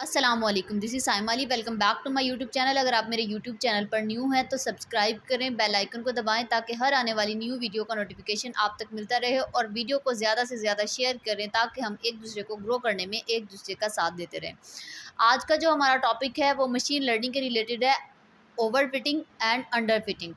अस्सलाम वालेकुम, this is Saima Ali. Welcome back to my YouTube channel. अगर आप मेरे यूट्यूब चैनल पर न्यू हैं तो सब्सक्राइब करें, बेल आइकन को दबाएं ताकि हर आने वाली न्यू वीडियो का नोटिफिकेशन आप तक मिलता रहे, और वीडियो को ज़्यादा से ज़्यादा शेयर करें ताकि हम एक दूसरे को ग्रो करने में एक दूसरे का साथ देते रहें। आज का जो हमारा टॉपिक है वो मशीन लर्निंग के रिलेटेड है, over fitting and under fitting.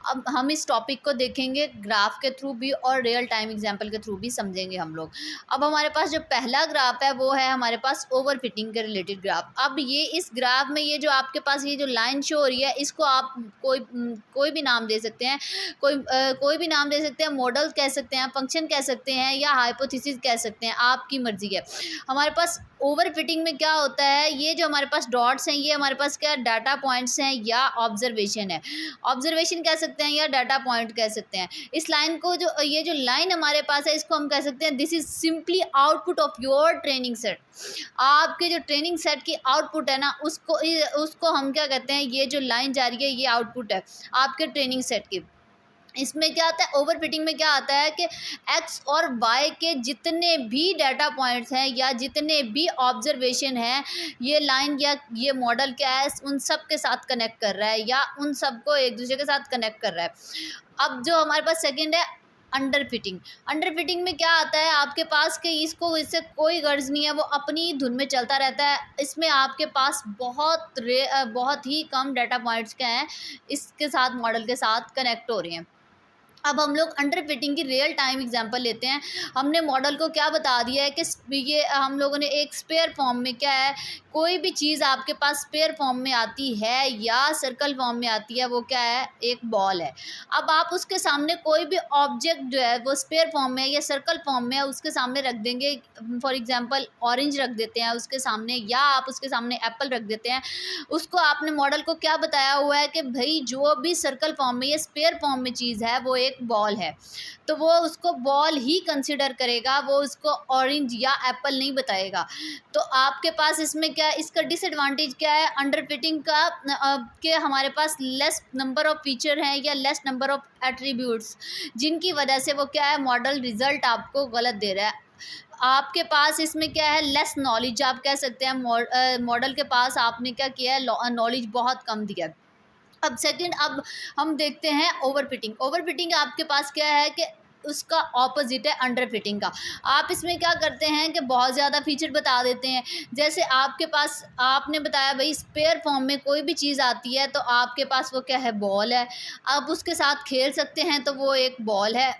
अब हम इस टॉपिक को देखेंगे ग्राफ के थ्रू भी और रियल टाइम एग्जांपल के थ्रू भी समझेंगे हम लोग। अब हमारे पास जो पहला ग्राफ है वो है हमारे पास ओवर फिटिंग के रिलेटेड ग्राफ। अब ये इस ग्राफ में ये जो आपके पास ये जो लाइन शो हो रही है, इसको आप कोई भी नाम दे सकते हैं, कोई भी नाम दे सकते हैं, मॉडल कह सकते हैं, फंक्शन कह सकते हैं, या हाइपोथेसिस कह सकते हैं, आपकी मर्जी है। हमारे पास ओवर फिटिंग में क्या होता है, ये जो हमारे पास डॉट्स हैं ये हमारे पास क्या डाटा पॉइंट्स हैं या ऑब्जर्वेशन है। ऑब्जर्वेशन कह सकते हैं या डाटा पॉइंट कह सकते हैं। इस लाइन को जो ये जो लाइन हमारे पास है इसको हम कह सकते हैं this is simply output of your training set. आपके जो ट्रेनिंग सेट की आउटपुट है ना, उसको हम क्या कहते हैं, ये जो लाइन जा रही है ये आउटपुट है आपके ट्रेनिंग सेट की। इसमें क्या आता है, ओवर फिटिंग में क्या आता है कि एक्स और वाई के जितने भी डाटा पॉइंट्स हैं या जितने भी ऑब्जर्वेशन हैं, ये लाइन या ये मॉडल क्या है उन सब के साथ कनेक्ट कर रहा है या उन सब को एक दूसरे के साथ कनेक्ट कर रहा है। अब जो हमारे पास सेकंड है अंडर फिटिंग। अंडर फिटिंग में क्या आता है आपके पास कि इससे कोई गर्ज नहीं है, वो अपनी धुन में चलता रहता है। इसमें आपके पास बहुत ही कम डाटा पॉइंट्स क्या हैं इसके साथ मॉडल के साथ कनेक्ट हो रहे हैं। अब हम लोग अंडर फिटिंग की रियल टाइम एग्जांपल लेते हैं। हमने मॉडल को क्या बता दिया है कि ये हम लोगों ने एक स्पेयर फॉर्म में क्या है, कोई भी चीज़ आपके पास स्पेयर फॉर्म में आती है या सर्कल फॉर्म में आती है, वो क्या है, एक बॉल है। अब आप उसके सामने कोई भी ऑब्जेक्ट जो है वो स्पेयर फॉर्म में या सर्कल फॉर्म में है उसके सामने रख देंगे। फॉर एग्जांपल ऑरेंज रख देते हैं उसके सामने, या आप उसके सामने एप्पल रख देते हैं। उसको आपने मॉडल को क्या बताया हुआ है कि भाई जो भी सर्कल फॉर्म में या स्पेयर फॉर्म में चीज़ है वो एक बॉल है, तो वो उसको बॉल ही कंसिडर करेगा, वो उसको ऑरेंज या एप्पल नहीं बताएगा। तो आपके पास इसमें क्या, इसका डिसएडवांटेज क्या है अंडर फिटिंग का, कि हमारे पास लेस नंबर ऑफ फीचर हैं या लेस नंबर ऑफ एट्रीब्यूट्स, जिनकी वजह से वो क्या है, मॉडल रिजल्ट आपको गलत दे रहा है। आपके पास इसमें क्या है, लेस नॉलेज आप कह सकते हैं। मॉडल के पास आपने क्या किया है, नॉलेज बहुत कम दिया। अब सेकंड, अब हम देखते हैं ओवर फिटिंग। ओवर फिटिंग आपके पास क्या है कि उसका ऑपोजिट है अंडर फिटिंग का। आप इसमें क्या करते हैं कि बहुत ज़्यादा फीचर बता देते हैं। जैसे आपके पास आपने बताया भाई स्पेयर फॉर्म में कोई भी चीज़ आती है तो आपके पास वो क्या है, बॉल है। आप उसके साथ खेल सकते हैं तो वो एक बॉल है।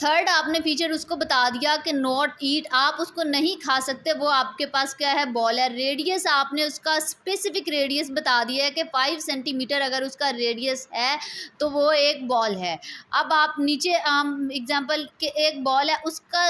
थर्ड, आपने फीचर उसको बता दिया कि नॉट ईट, आप उसको नहीं खा सकते, वो आपके पास क्या है, बॉल है। रेडियस आपने उसका स्पेसिफिक रेडियस बता दिया है कि 5 सेंटीमीटर अगर उसका रेडियस है तो वो एक बॉल है। अब आप नीचे एग्जांपल के एक बॉल है उसका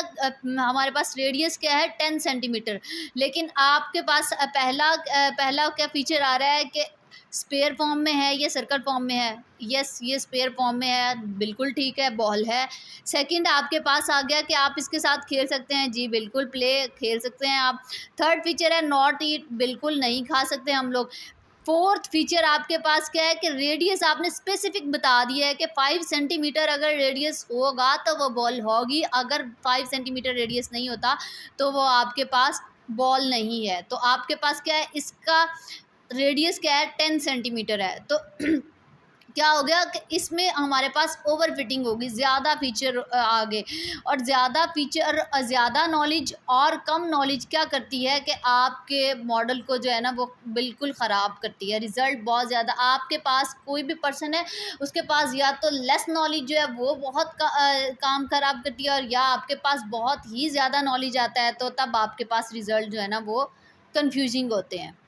हमारे पास रेडियस क्या है, 10 सेंटीमीटर, लेकिन आपके पास पहला क्या फीचर आ रहा है कि स्पेयर फॉर्म में है या सर्कल फॉर्म में है। यस, ये स्पेयर फॉर्म में है, बिल्कुल ठीक है, बॉल है। सेकंड आपके पास आ गया कि आप इसके साथ खेल सकते हैं, जी बिल्कुल, प्ले खेल सकते हैं आप। थर्ड फीचर है नॉट ईट, बिल्कुल नहीं खा सकते हम लोग। फोर्थ फीचर आपके पास क्या है कि रेडियस आपने स्पेसिफिक बता दिया है कि 5 सेंटीमीटर अगर रेडियस होगा तो वो बॉल होगी, अगर 5 सेंटीमीटर रेडियस नहीं होता तो वो आपके पास बॉल नहीं है। तो आपके पास क्या है, इसका रेडियस क्या है, 10 सेंटीमीटर है। तो क्या हो गया कि इसमें हमारे पास ओवर फिटिंग होगी, ज़्यादा फीचर आ गए। और ज़्यादा फीचर, ज़्यादा नॉलेज और कम नॉलेज क्या करती है कि आपके मॉडल को जो है ना वो बिल्कुल ख़राब करती है। रिज़ल्ट बहुत ज़्यादा, आपके पास कोई भी पर्सन है उसके पास या तो लेस नॉलेज जो है वो बहुत काम ख़राब करती है, और या आपके पास बहुत ही ज़्यादा नॉलेज आता है तो तब आपके पास रिज़ल्ट जो है ना वो कन्फ्यूजिंग होते हैं।